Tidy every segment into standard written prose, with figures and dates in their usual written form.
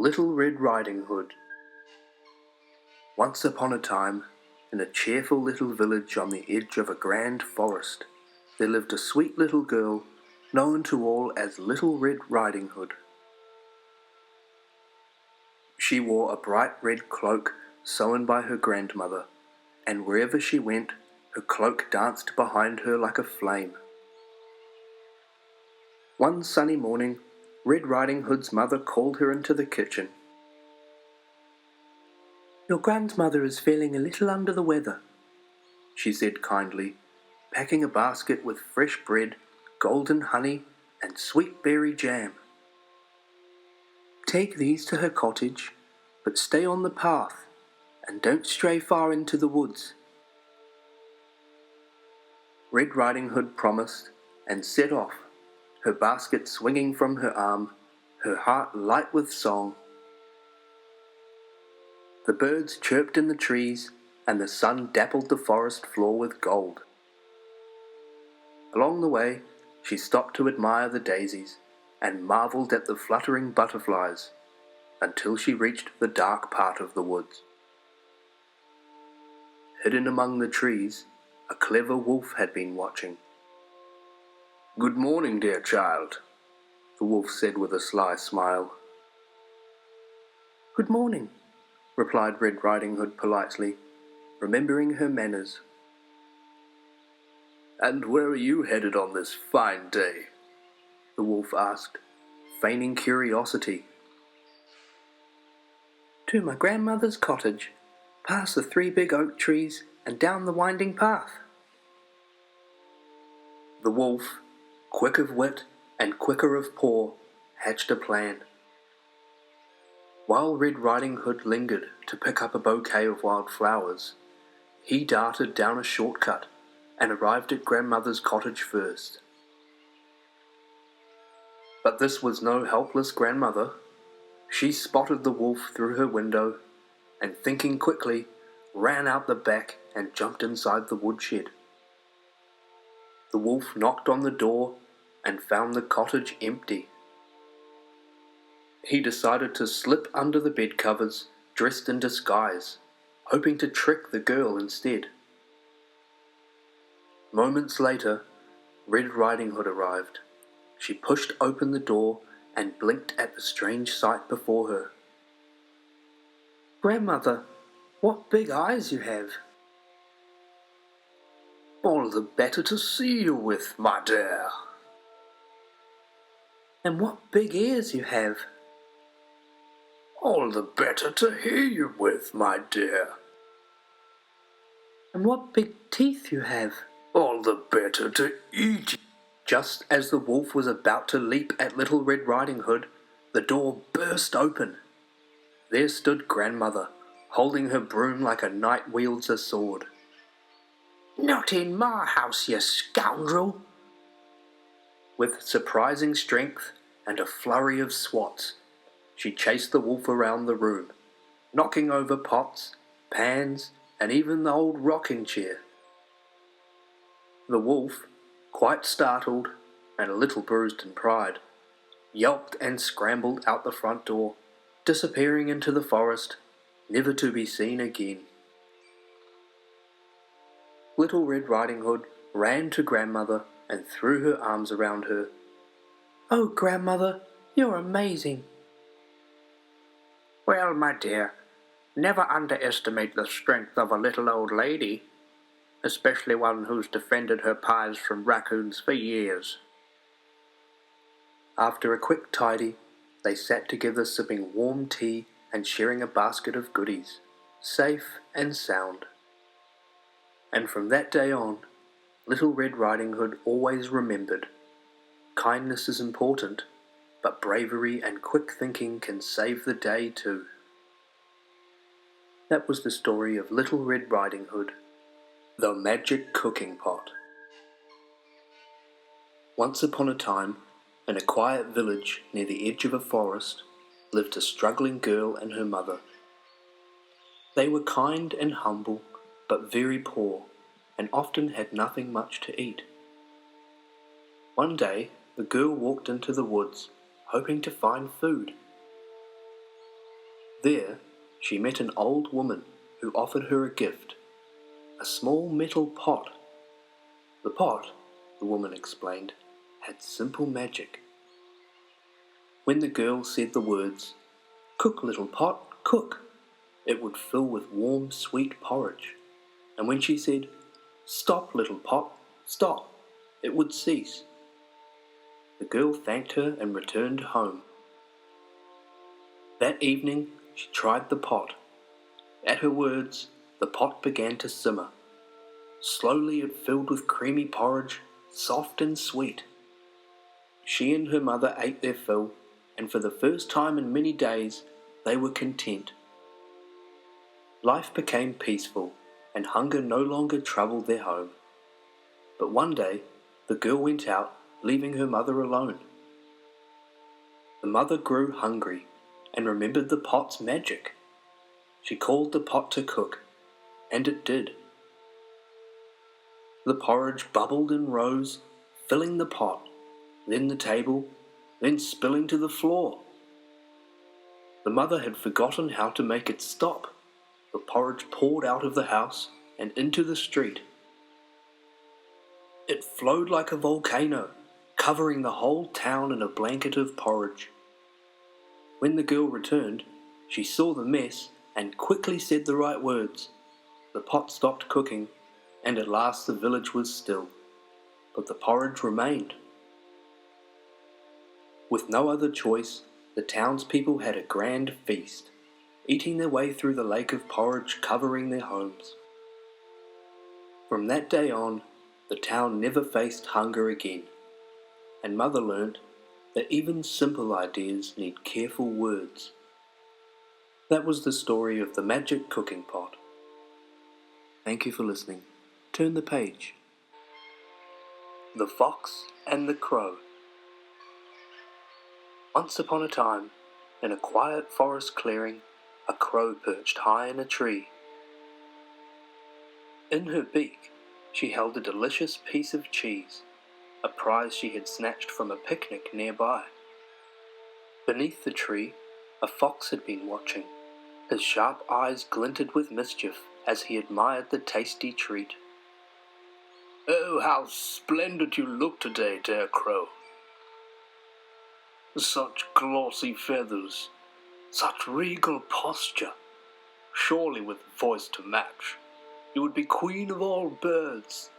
Little Red Riding Hood. Once upon a time, in a cheerful little village on the edge of a grand forest, there lived a sweet little girl known to all as Little Red Riding Hood. She wore a bright red cloak sewn by her grandmother, and wherever she went, her cloak danced behind her like a flame. One sunny morning, Red Riding Hood's mother called her into the kitchen. "Your grandmother is feeling a little under the weather," she said kindly, packing a basket with fresh bread, golden honey, and sweet berry jam. "Take these to her cottage, but stay on the path, and don't stray far into the woods." Red Riding Hood promised and set off, her basket swinging from her arm, her heart light with song. The birds chirped in the trees, and the sun dappled the forest floor with gold. Along the way, she stopped to admire the daisies, and marvelled at the fluttering butterflies, until she reached the dark part of the woods. Hidden among the trees, a clever wolf had been watching. "Good morning, dear child," the wolf said with a sly smile. "Good morning," replied Red Riding Hood politely, remembering her manners. "And where are you headed on this fine day?" the wolf asked, feigning curiosity. "To my grandmother's cottage, past the 3 big oak trees and down the winding path." The wolf, quick of wit and quicker of paw, hatched a plan. While Red Riding Hood lingered to pick up a bouquet of wild flowers, he darted down a shortcut and arrived at grandmother's cottage first. But this was no helpless grandmother. She spotted the wolf through her window, and thinking quickly, ran out the back and jumped inside the woodshed. The wolf knocked on the door and found the cottage empty. He decided to slip under the bed covers, dressed in disguise, hoping to trick the girl instead. Moments later, Red Riding Hood arrived. She pushed open the door and blinked at the strange sight before her. "Grandmother, what big eyes you have!" "All the better to see you with, my dear." "And what big ears you have!" "All the better to hear you with, my dear." "And what big teeth you have!" "All the better to eat you." Just as the wolf was about to leap at Little Red Riding Hood, the door burst open. There stood grandmother, holding her broom like a knight wields a sword. "Not in my house, you scoundrel!" With surprising strength and a flurry of swats, she chased the wolf around the room, knocking over pots, pans, and even the old rocking chair. The wolf, quite startled and a little bruised in pride, yelped and scrambled out the front door, disappearing into the forest, never to be seen again. Little Red Riding Hood ran to grandmother and threw her arms around her. "Oh, grandmother, you're amazing." "Well, my dear, never underestimate the strength of a little old lady, especially one who's defended her pies from raccoons for years." After a quick tidy, they sat together sipping warm tea and sharing a basket of goodies, safe and sound. And from that day on, Little Red Riding Hood always remembered, kindness is important, but bravery and quick thinking can save the day too. That was the story of Little Red Riding Hood, the Magic Cooking Pot. Once upon a time, in a quiet village near the edge of a forest, lived a struggling girl and her mother. They were kind and humble, but very poor, and often had nothing much to eat. One day, the girl walked into the woods, hoping to find food. There, she met an old woman who offered her a gift, a small metal pot. The pot, the woman explained, had simple magic. When the girl said the words, "Cook, little pot, cook," it would fill with warm, sweet porridge. And when she said, "Stop, little pot, stop," it would cease. The girl thanked her and returned home. That evening she tried the pot. At her words, the pot began to simmer. Slowly it filled with creamy porridge, soft and sweet. She and her mother ate their fill, and for the first time in many days they were content. Life became peaceful, and hunger no longer troubled their home. But one day the girl went out, leaving her mother alone. The mother grew hungry and remembered the pot's magic. She called the pot to cook, and it did. The porridge bubbled and rose, filling the pot, then the table, then spilling to the floor. The mother had forgotten how to make it stop. The porridge poured out of the house and into the street. It flowed like a volcano, covering the whole town in a blanket of porridge. When the girl returned, she saw the mess and quickly said the right words. The pot stopped cooking, and at last the village was still, but the porridge remained. With no other choice, the townspeople had a grand feast, eating their way through the lake of porridge covering their homes. From that day on, the town never faced hunger again, and Mother learnt that even simple ideas need careful words. That was the story of the magic cooking pot. Thank you for listening. Turn the page. The Fox and the Crow. Once upon a time, in a quiet forest clearing, a crow perched high in a tree. In her beak, she held a delicious piece of cheese, a prize she had snatched from a picnic nearby. Beneath the tree, a fox had been watching. His sharp eyes glinted with mischief as he admired the tasty treat. "Oh, how splendid you look today, dear crow. Such glossy feathers, such regal posture. Surely with voice to match, you would be queen of all birds."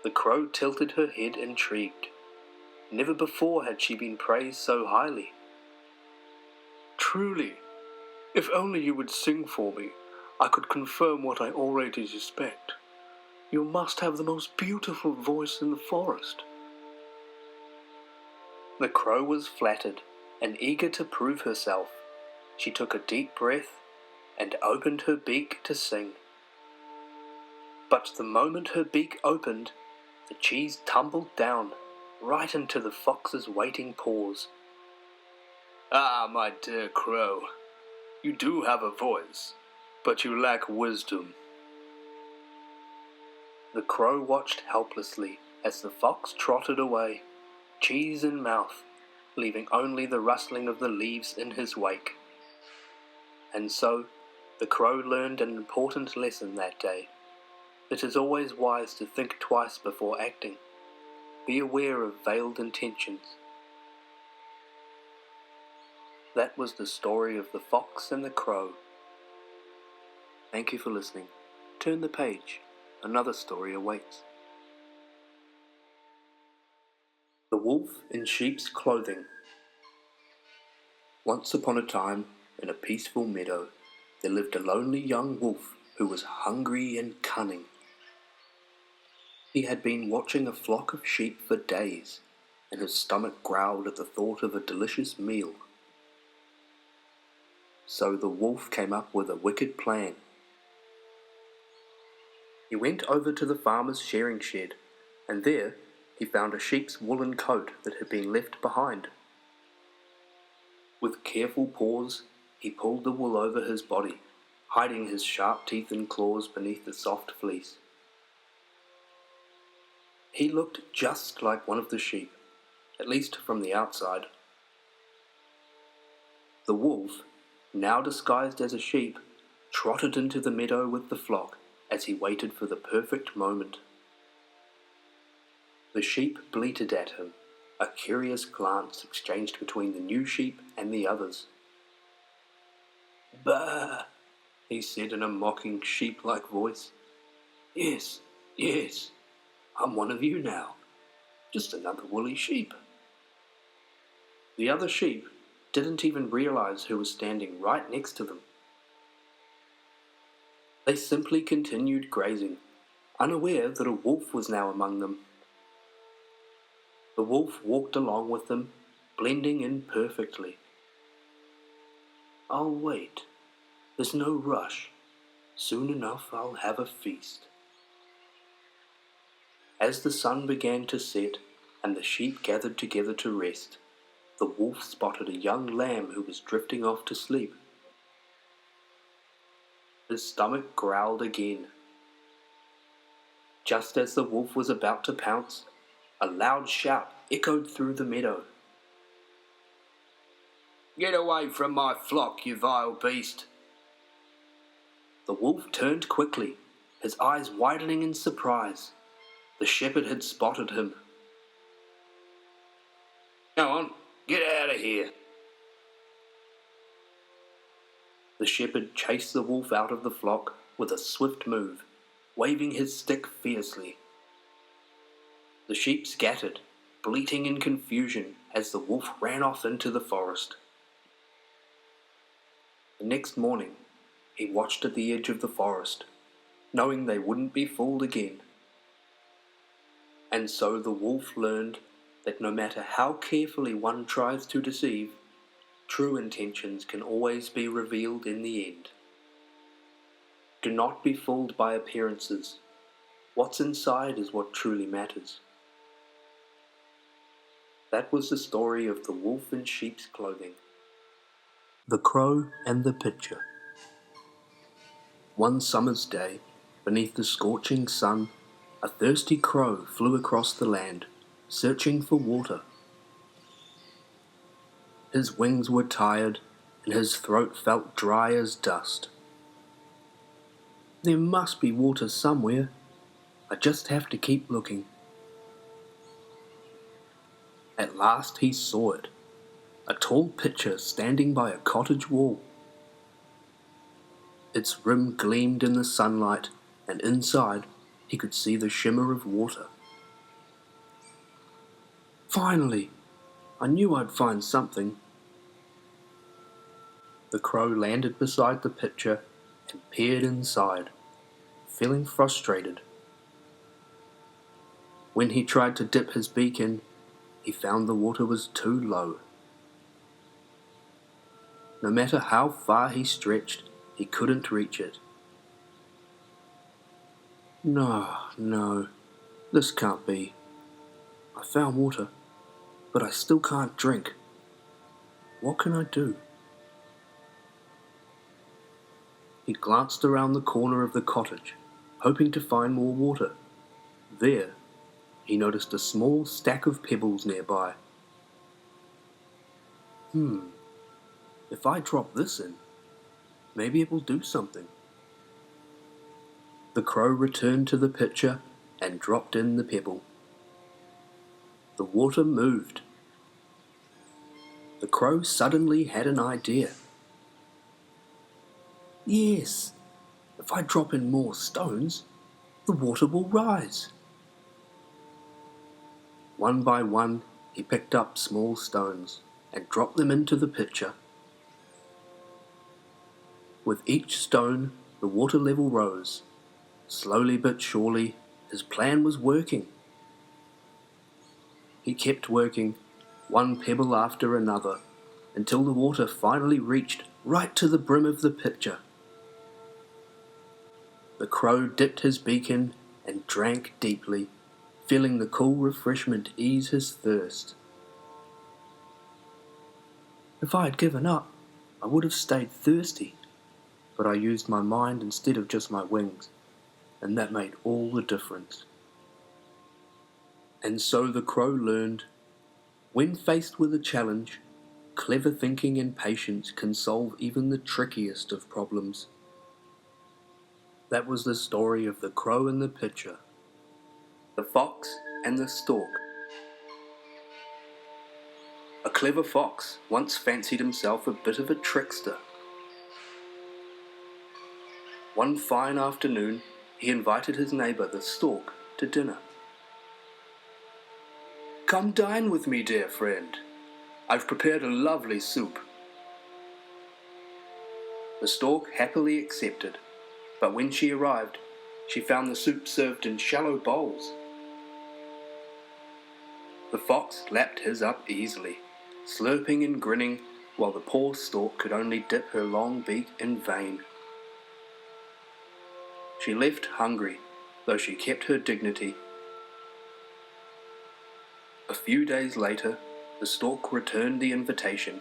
The crow tilted her head intrigued. Never before had she been praised so highly. "Truly, if only you would sing for me, I could confirm what I already suspect. You must have the most beautiful voice in the forest." The crow was flattered and eager to prove herself. She took a deep breath and opened her beak to sing. But the moment her beak opened, the cheese tumbled down, right into the fox's waiting paws. "Ah, my dear crow, you do have a voice, but you lack wisdom." The crow watched helplessly as the fox trotted away, cheese in mouth, leaving only the rustling of the leaves in his wake. And so, the crow learned an important lesson that day. It is always wise to think twice before acting. Be aware of veiled intentions. That was the story of the Fox and the Crow. Thank you for listening. Turn the page. Another story awaits. The Wolf in Sheep's Clothing. Once upon a time, in a peaceful meadow, there lived a lonely young wolf who was hungry and cunning. He had been watching a flock of sheep for days, and his stomach growled at the thought of a delicious meal. So the wolf came up with a wicked plan. He went over to the farmer's shearing shed, and there he found a sheep's woolen coat that had been left behind. With careful paws, he pulled the wool over his body, hiding his sharp teeth and claws beneath the soft fleece. He looked just like one of the sheep, at least from the outside. The wolf, now disguised as a sheep, trotted into the meadow with the flock as he waited for the perfect moment. The sheep bleated at him, a curious glance exchanged between the new sheep and the others. "Bah!" he said in a mocking sheep-like voice. Yes, yes, I'm one of you now, just another woolly sheep." The other sheep didn't even realize who was standing right next to them. They simply continued grazing, unaware that a wolf was now among them. The wolf walked along with them, blending in perfectly. "I'll wait. There's no rush. Soon enough I'll have a feast." As the sun began to set and the sheep gathered together to rest, the wolf spotted a young lamb who was drifting off to sleep. His stomach growled again. Just as the wolf was about to pounce, a loud shout echoed through the meadow. "Get away from my flock, you vile beast!" The wolf turned quickly, his eyes widening in surprise. The shepherd had spotted him. "Go on, get out of here!" The shepherd chased the wolf out of the flock with a swift move, waving his stick fiercely. The sheep scattered, bleating in confusion as the wolf ran off into the forest. The next morning, he watched at the edge of the forest, knowing they wouldn't be fooled again. And so the wolf learned that no matter how carefully one tries to deceive, true intentions can always be revealed in the end. Do not be fooled by appearances. What's inside is what truly matters. That was the story of the wolf in sheep's clothing. The Crow and the Pitcher. One summer's day, beneath the scorching sun, a thirsty crow flew across the land, searching for water. His wings were tired, and his throat felt dry as dust. "There must be water somewhere. I just have to keep looking." At last he saw it, a tall pitcher standing by a cottage wall. Its rim gleamed in the sunlight, and inside he could see the shimmer of water. "Finally! I knew I'd find something." The crow landed beside the pitcher and peered inside, feeling frustrated. When he tried to dip his beak in, he found the water was too low. No matter how far he stretched, he couldn't reach it. No, this can't be. I found water, but I still can't drink. What can I do? He glanced around the corner of the cottage, hoping to find more water. There, he noticed a small stack of pebbles nearby. If I drop this in, maybe it will do something. The crow returned to the pitcher and dropped in the pebble. The water moved. The crow suddenly had an idea. Yes, if I drop in more stones, the water will rise. One by one, he picked up small stones and dropped them into the pitcher. With each stone, the water level rose. Slowly but surely, his plan was working. He kept working, one pebble after another, until the water finally reached right to the brim of the pitcher. The crow dipped his beak in and drank deeply, feeling the cool refreshment ease his thirst. If I had given up, I would have stayed thirsty, but I used my mind instead of just my wings, and that made all the difference. And so the crow learned, when faced with a challenge, Clever thinking and patience can solve even the trickiest of problems. That was the story of the Crow and the Pitcher, the Fox and the Stork. A clever fox once fancied himself a bit of a trickster. One fine afternoon, he invited his neighbour, the Stork, to dinner. "Come dine with me, dear friend. I've prepared a lovely soup." The Stork happily accepted, but when she arrived, she found the soup served in shallow bowls. The fox lapped his up easily, slurping and grinning, while the poor Stork could only dip her long beak in vain. She left hungry, though she kept her dignity. A few days later, the Stork returned the invitation.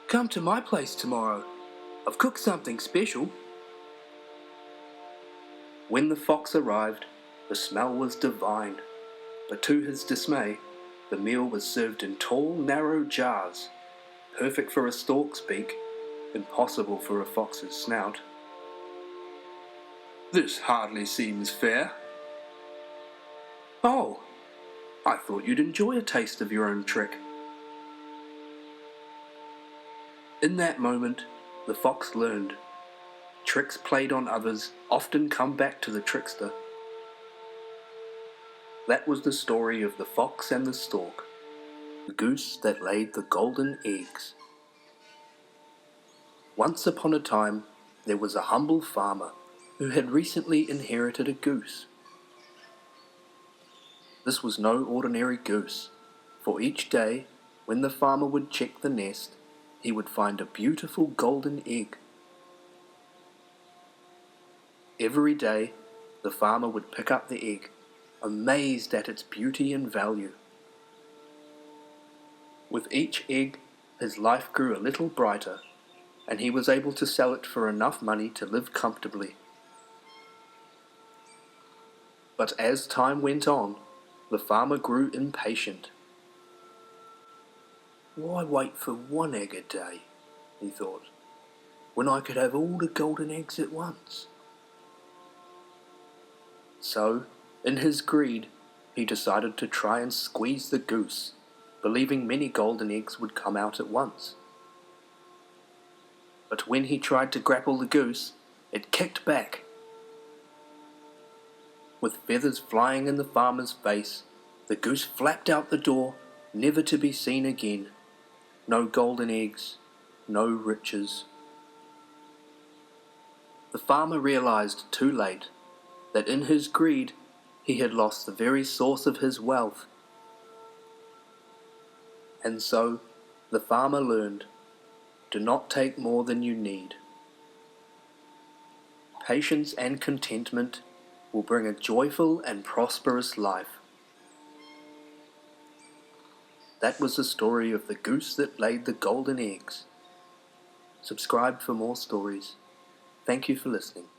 "Come to my place tomorrow. I've cooked something special." When the fox arrived, the smell was divine, but to his dismay, the meal was served in tall, narrow jars, perfect for a stork's beak, impossible for a fox's snout. "This hardly seems fair." "Oh, I thought you'd enjoy a taste of your own trick." In that moment, the fox learned. Tricks played on others often come back to the trickster. That was the story of the Fox and the Stork, the goose that laid the golden eggs. Once upon a time, there was a humble farmer who had recently inherited a goose. This was no ordinary goose, for each day, when the farmer would check the nest, he would find a beautiful golden egg. Every day, the farmer would pick up the egg, amazed at its beauty and value. With each egg, his life grew a little brighter, and he was able to sell it for enough money to live comfortably. But as time went on, the farmer grew impatient. "Why wait for one egg a day," he thought, "when I could have all the golden eggs at once?" So, in his greed, he decided to try and squeeze the goose, believing many golden eggs would come out at once. But when he tried to grapple the goose, it kicked back. With feathers flying in the farmer's face, the goose flapped out the door, never to be seen again. No golden eggs, no riches. The farmer realized too late that in his greed he had lost the very source of his wealth. And so the farmer learned, do not take more than you need. Patience and contentment will bring a joyful and prosperous life. That was the story of the goose that laid the golden eggs. Subscribe for more stories. Thank you for listening.